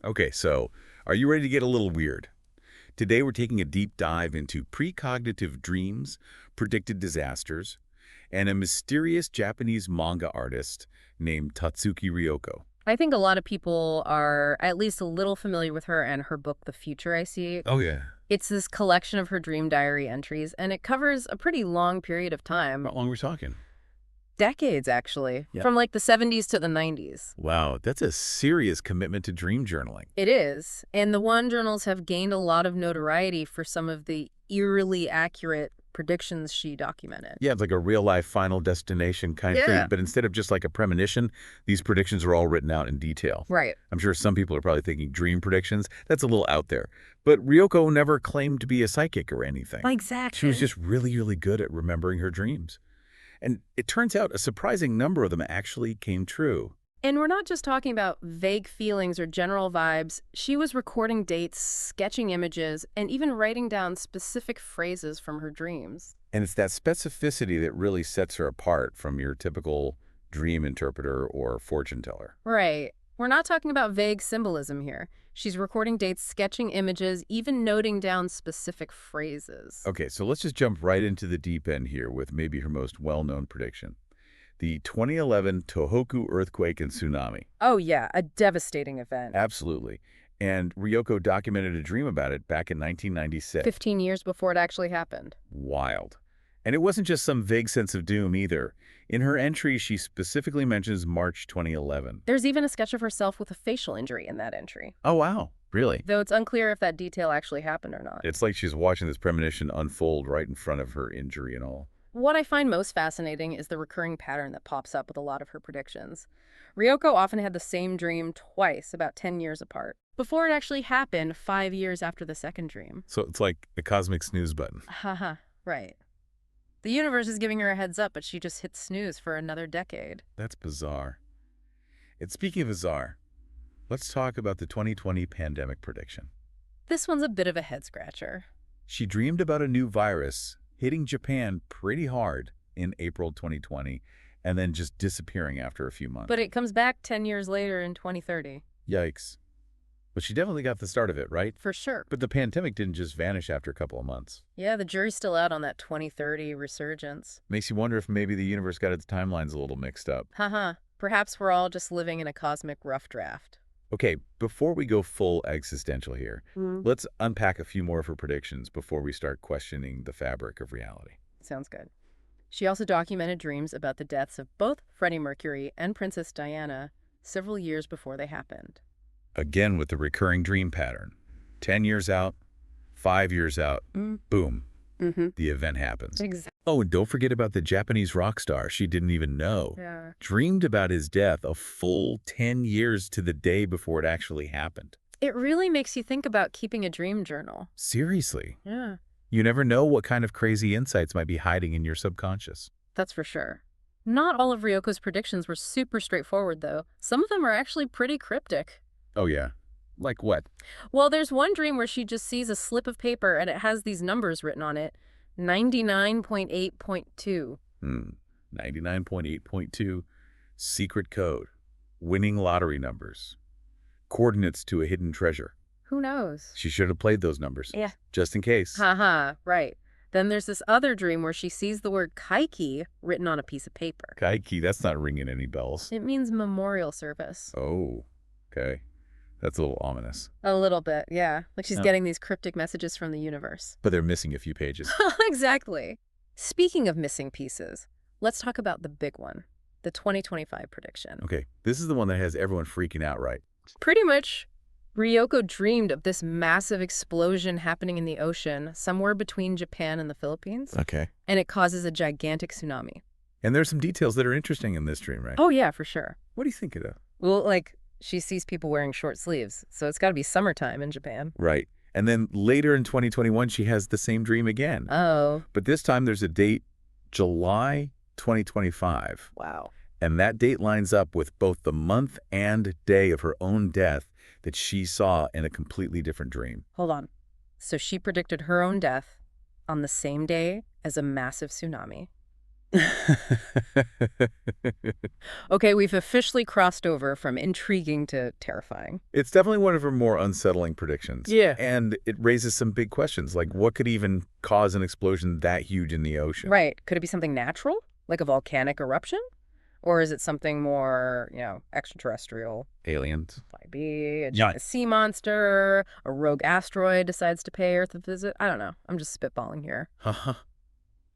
Okay, so are you ready to get a little weird? Today we're taking a deep dive into precognitive dreams, predicted disasters, and a mysterious Japanese manga artist named Tatsuki Ryoko. I think a lot of people are at least a little familiar with her and her book, The Future I See. Oh, yeah. It's this collection of her dream diary entries, and it covers a pretty long period of time. How long are we talking? Decades, actually. Yeah. From like the 70s to the 90s. Wow, that's a serious commitment to dream journaling. It is. And the one journals have gained a lot of notoriety for some of the eerily accurate predictions she documented. Yeah, it's like a real-life Final Destination kind of thing, but instead of just like a premonition, these predictions are all written out in detail. Right. I'm sure some people are probably thinking dream predictions. That's a little out there. But Ryoko never claimed to be a psychic or anything. Exactly. She was just really, really good at remembering her dreams. And it turns out a surprising number of them actually came true. And we're not just talking about vague feelings or general vibes. She was recording dates, sketching images, and even writing down specific phrases from her dreams. And it's that specificity that really sets her apart from your typical dream interpreter or fortune teller. Right. We're not talking about vague symbolism here. She's recording dates, sketching images, even noting down specific phrases. Okay, so let's just jump right into the deep end here with maybe her most well-known prediction. The 2011 Tohoku Earthquake and Tsunami. Oh, yeah, a devastating event. Absolutely. And Ryoko documented a dream about it back in 1996. 15 years before it actually happened. Wild. And it wasn't just some vague sense of doom either. In her entry, she specifically mentions March 2011. There's even a sketch of herself with a facial injury in that entry. Oh, wow. Really? Though it's unclear if that detail actually happened or not. It's like she's watching this premonition unfold right in front of her injury and all. What I find most fascinating is the recurring pattern that pops up with a lot of her predictions. Ryoko often had the same dream twice, about 10 years apart, before it actually happened 5 years after the second dream. So it's like the cosmic snooze button. Haha, right. The universe is giving her a heads up, but she just hits snooze for another decade. That's bizarre. And speaking of bizarre, let's talk about the 2020 pandemic prediction. This one's a bit of a head-scratcher. She dreamed about a new virus hitting Japan pretty hard in April 2020 and then just disappearing after a few months. But it comes back 10 years later in 2030. Yikes. But she definitely got the start of it, right? For sure. But the pandemic didn't just vanish after a couple of months. Yeah, the jury's still out on that 2030 resurgence. Makes you wonder if maybe the universe got its timelines a little mixed up. Haha. Perhaps we're all just living in a cosmic rough draft. Okay, before we go full existential here, let's unpack a few more of her predictions before we start questioning the fabric of reality. Sounds good. She also documented dreams about the deaths of both Freddie Mercury and Princess Diana several years before they happened. Again with the recurring dream pattern. 10 years out, 5 years out, boom, the event happens. Exactly. Oh, and don't forget about the Japanese rock star she didn't even know. Yeah. Dreamed about his death a full 10 years to the day before it actually happened. It really makes you think about keeping a dream journal. Seriously. Yeah. You never know what kind of crazy insights might be hiding in your subconscious. That's for sure. Not all of Ryoko's predictions were super straightforward, though. Some of them are actually pretty cryptic. Oh, yeah. Like what? Well, there's one dream where she just sees a slip of paper and it has these numbers written on it. 99.8.2. 99.8.2. Secret code. Winning lottery numbers. Coordinates to a hidden treasure. Who knows? She should have played those numbers. Yeah. Just in case. Haha, right. Then there's this other dream where she sees the word kaiki written on a piece of paper. Kaiki, that's not ringing any bells. It means memorial service. Oh, okay. That's a little ominous. A little bit, yeah. Like she's getting these cryptic messages from the universe. But they're missing a few pages. Exactly. Speaking of missing pieces, let's talk about the big one, the 2025 prediction. Okay, this is the one that has everyone freaking out, right? Pretty much, Ryoko dreamed of this massive explosion happening in the ocean somewhere between Japan and the Philippines. Okay. And it causes a gigantic tsunami. And there's some details that are interesting in this dream, right? Oh, yeah, for sure. What do you think of that? Well, like, she sees people wearing short sleeves, so it's got to be summertime in Japan. Right. And then later in 2021, she has the same dream again. Oh. But this time there's a date, July 2025. Wow. And that date lines up with both the month and day of her own death that she saw in a completely different dream. Hold on. So she predicted her own death on the same day as a massive tsunami. Okay, we've officially crossed over from intriguing to terrifying. It's definitely one of her more unsettling predictions. Yeah. And it raises some big questions, like what could even cause an explosion that huge in the ocean? Right. Could it be something natural, like a volcanic eruption? Or is it something more, extraterrestrial? Aliens. Might be a Yeah. giant sea monster, a rogue asteroid decides to pay Earth a visit. I don't know. I'm just spitballing here. Haha.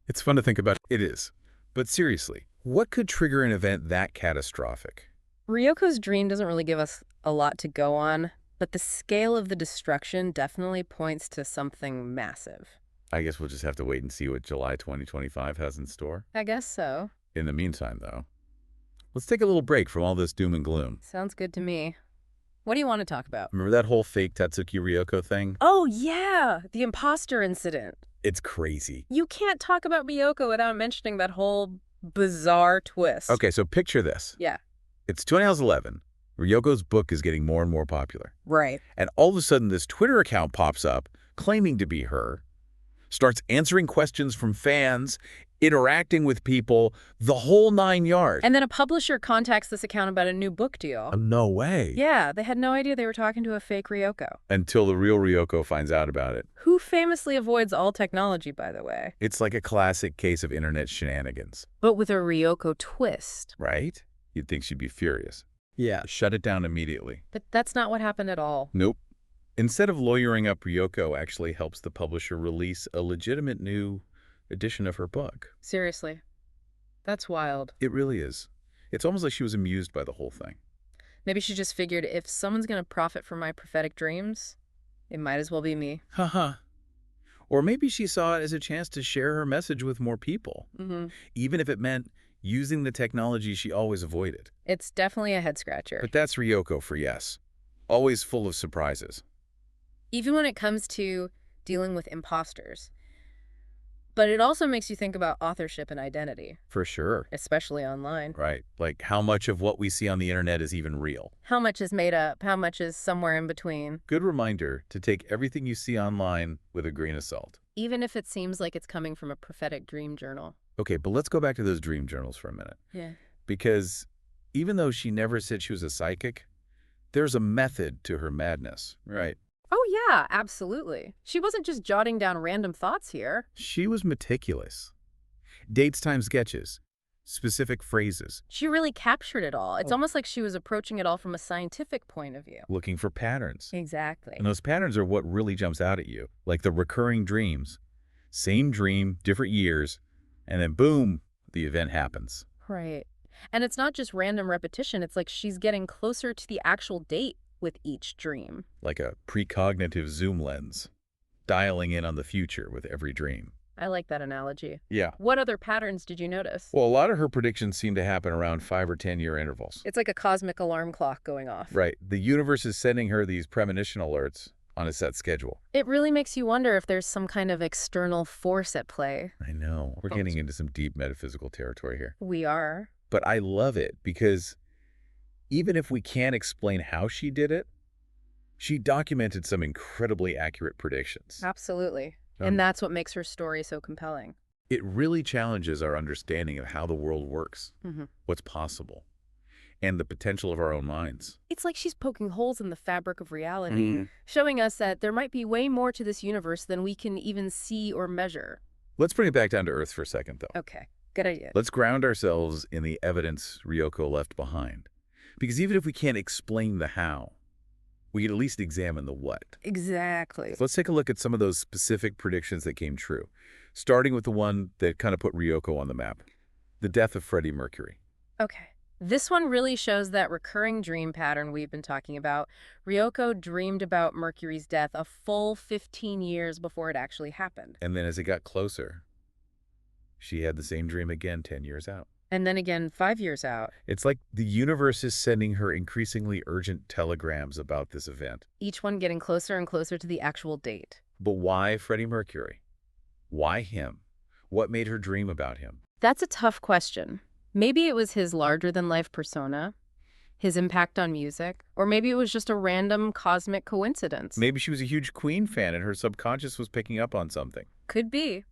It's fun to think about. It is. But seriously, what could trigger an event that catastrophic? Ryoko's dream doesn't really give us a lot to go on, but the scale of the destruction definitely points to something massive. I guess we'll just have to wait and see what July 2025 has in store. I guess so. In the meantime, though, let's take a little break from all this doom and gloom. Sounds good to me. What do you want to talk about? Remember that whole fake Tatsuki Ryoko thing? Oh, yeah, the imposter incident. It's crazy. You can't talk about Ryoko without mentioning that whole bizarre twist. Okay, so picture this. Yeah. It's 2011. Ryoko's book is getting more and more popular. Right. And all of a sudden, this Twitter account pops up, claiming to be her, starts answering questions from fans, interacting with people, the whole 9 yards. And then a publisher contacts this account about a new book deal. No way. Yeah, they had no idea they were talking to a fake Ryoko. Until the real Ryoko finds out about it. Who famously avoids all technology, by the way. It's like a classic case of internet shenanigans. But with a Ryoko twist. Right? You'd think she'd be furious. Yeah. Shut it down immediately. But that's not what happened at all. Nope. Instead of lawyering up, Ryoko actually helps the publisher release a legitimate new edition of her book. Seriously. That's wild. It really is. It's almost like she was amused by the whole thing. Maybe she just figured if someone's going to profit from my prophetic dreams, it might as well be me. Haha. Or maybe she saw it as a chance to share her message with more people, even if it meant using the technology she always avoided. It's definitely a head-scratcher. But that's Ryoko for yes. Always full of surprises. Even when it comes to dealing with imposters. But it also makes you think about authorship and identity. For sure. Especially online. Right. Like how much of what we see on the internet is even real. How much is made up? How much is somewhere in between? Good reminder to take everything you see online with a grain of salt. Even if it seems like it's coming from a prophetic dream journal. Okay, but let's go back to those dream journals for a minute. Yeah. Because even though she never said she was a psychic, there's a method to her madness. Right. Oh, yeah, absolutely. She wasn't just jotting down random thoughts here. She was meticulous. Dates, time sketches, specific phrases. She really captured it all. It's almost like she was approaching it all from a scientific point of view. Looking for patterns. Exactly. And those patterns are what really jumps out at you, like the recurring dreams. Same dream, different years, and then boom, the event happens. Right. And it's not just random repetition. It's like she's getting closer to the actual date with each dream. Like a precognitive zoom lens, dialing in on the future with every dream. I like that analogy. Yeah. What other patterns did you notice? Well, a lot of her predictions seem to happen around 5 or 10-year intervals. It's like a cosmic alarm clock going off. Right. The universe is sending her these premonition alerts on a set schedule. It really makes you wonder if there's some kind of external force at play. I know. We're getting into some deep metaphysical territory here. We are. But I love it because even if we can't explain how she did it, she documented some incredibly accurate predictions. Absolutely. And that's what makes her story so compelling. It really challenges our understanding of how the world works, what's possible, and the potential of our own minds. It's like she's poking holes in the fabric of reality, showing us that there might be way more to this universe than we can even see or measure. Let's bring it back down to Earth for a second, though. Okay, good idea. Let's ground ourselves in the evidence Ryoko left behind. Because even if we can't explain the how, we can at least examine the what. Exactly. So let's take a look at some of those specific predictions that came true, starting with the one that kind of put Ryoko on the map, the death of Freddie Mercury. Okay. This one really shows that recurring dream pattern we've been talking about. Ryoko dreamed about Mercury's death a full 15 years before it actually happened. And then as it got closer, she had the same dream again 10 years out. And then again 5 years out. It's like the universe is sending her increasingly urgent telegrams about this event. Each one getting closer and closer to the actual date. But why Freddie Mercury? Why him? What made her dream about him? That's a tough question. Maybe it was his larger-than-life persona, his impact on music, or maybe it was just a random cosmic coincidence. Maybe she was a huge Queen fan and her subconscious was picking up on something. Could be.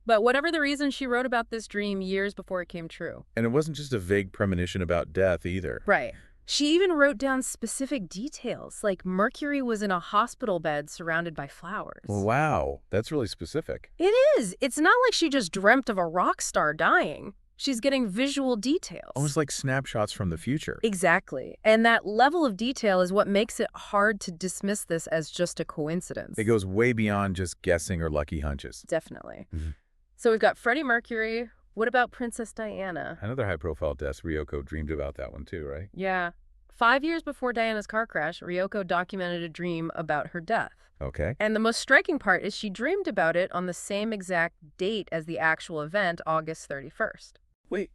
But whatever the reason, she wrote about this dream years before it came true. And it wasn't just a vague premonition about death either. Right. She even wrote down specific details, like Mercury was in a hospital bed surrounded by flowers. Well, wow, that's really specific. It is. It's not like she just dreamt of a rock star dying. She's getting visual details. Almost like snapshots from the future. Exactly. And that level of detail is what makes it hard to dismiss this as just a coincidence. It goes way beyond just guessing or lucky hunches. Definitely. Mhm. So we've got Freddie Mercury. What about Princess Diana? Another high-profile death. Ryoko dreamed about that one too, right? Yeah. 5 years before Diana's car crash, Ryoko documented a dream about her death. Okay. And the most striking part is she dreamed about it on the same exact date as the actual event, August 31st. Wait.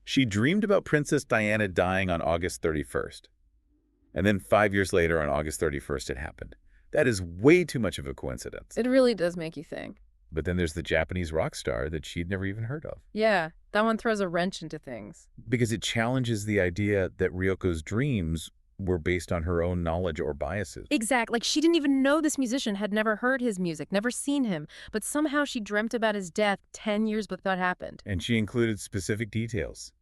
She dreamed about Princess Diana dying on August 31st. And then 5 years later, on August 31st, it happened. That is way too much of a coincidence. It really does make you think. But then there's the Japanese rock star that she'd never even heard of. Yeah, that one throws a wrench into things. Because it challenges the idea that Ryoko's dreams were based on her own knowledge or biases. Exact. Like, she didn't even know this musician, had never heard his music, never seen him, but somehow she dreamt about his death 10 years before that happened. And she included specific details.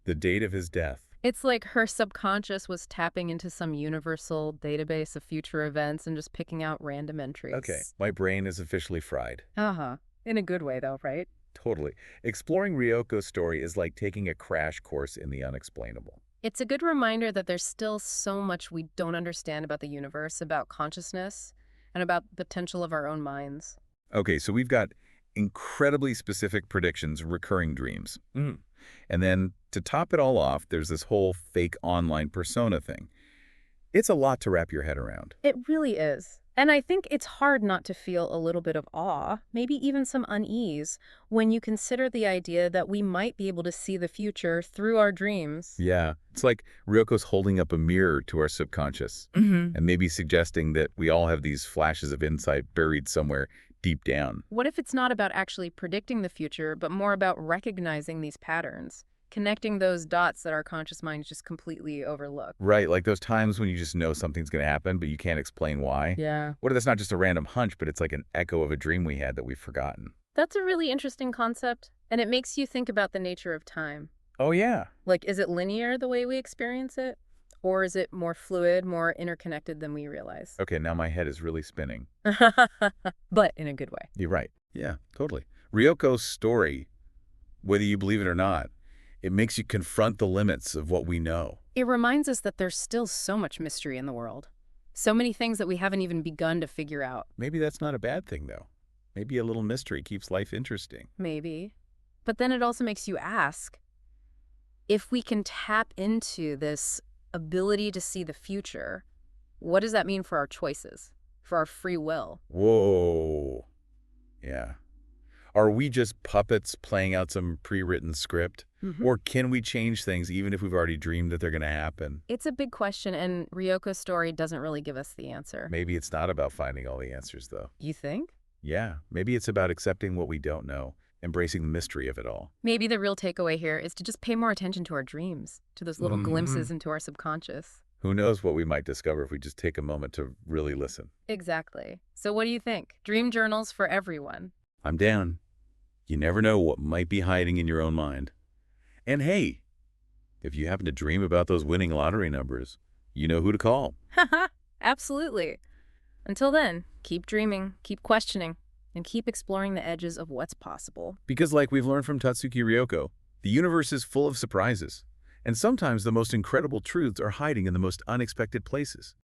The date of his death. It's like her subconscious was tapping into some universal database of future events and just picking out random entries. Okay, my brain is officially fried. Uh-huh. In a good way, though, right? Totally. Exploring Ryoko's story is like taking a crash course in the unexplainable. It's a good reminder that there's still so much we don't understand about the universe, about consciousness, and about the potential of our own minds. Okay, so we've got incredibly specific predictions, recurring dreams. And then to top it all off, there's this whole fake online persona thing. It's a lot to wrap your head around. It really is. And I think it's hard not to feel a little bit of awe, maybe even some unease, when you consider the idea that we might be able to see the future through our dreams. Yeah, it's like Ryoko's holding up a mirror to our subconscious and maybe suggesting that we all have these flashes of insight buried somewhere deep down. What if it's not about actually predicting the future, but more about recognizing these patterns, connecting those dots that our conscious minds just completely overlook? Right, like those times when you just know something's going to happen, but you can't explain why. Yeah. What if that's not just a random hunch, but it's like an echo of a dream we had that we've forgotten? That's a really interesting concept, and it makes you think about the nature of time. Oh, yeah. Like, is it linear the way we experience it? Or is it more fluid, more interconnected than we realize? Okay, now my head is really spinning. But in a good way. You're right. Yeah, totally. Ryoko's story, whether you believe it or not, it makes you confront the limits of what we know. It reminds us that there's still so much mystery in the world. So many things that we haven't even begun to figure out. Maybe that's not a bad thing, though. Maybe a little mystery keeps life interesting. Maybe. But then it also makes you ask, if we can tap into this ability to see the future, what does that mean for our choices, for our free will? Whoa. Yeah. Are we just puppets playing out some pre-written script? Or can we change things even if we've already dreamed that they're going to happen? It's a big question, and Ryoko's story doesn't really give us the answer. Maybe it's not about finding all the answers, though. You think? Yeah, maybe it's about accepting what we don't know, embracing the mystery of it all. Maybe the real takeaway here is to just pay more attention to our dreams, to those little glimpses into our subconscious. Who knows what we might discover if we just take a moment to really listen. Exactly. So what do you think? Dream journals for everyone. I'm down. You never know what might be hiding in your own mind. And hey, if you happen to dream about those winning lottery numbers, you know who to call. Haha, absolutely. Until then, keep dreaming, keep questioning, and keep exploring the edges of what's possible. Because like we've learned from Tatsuki Ryoko, the universe is full of surprises. And sometimes the most incredible truths are hiding in the most unexpected places.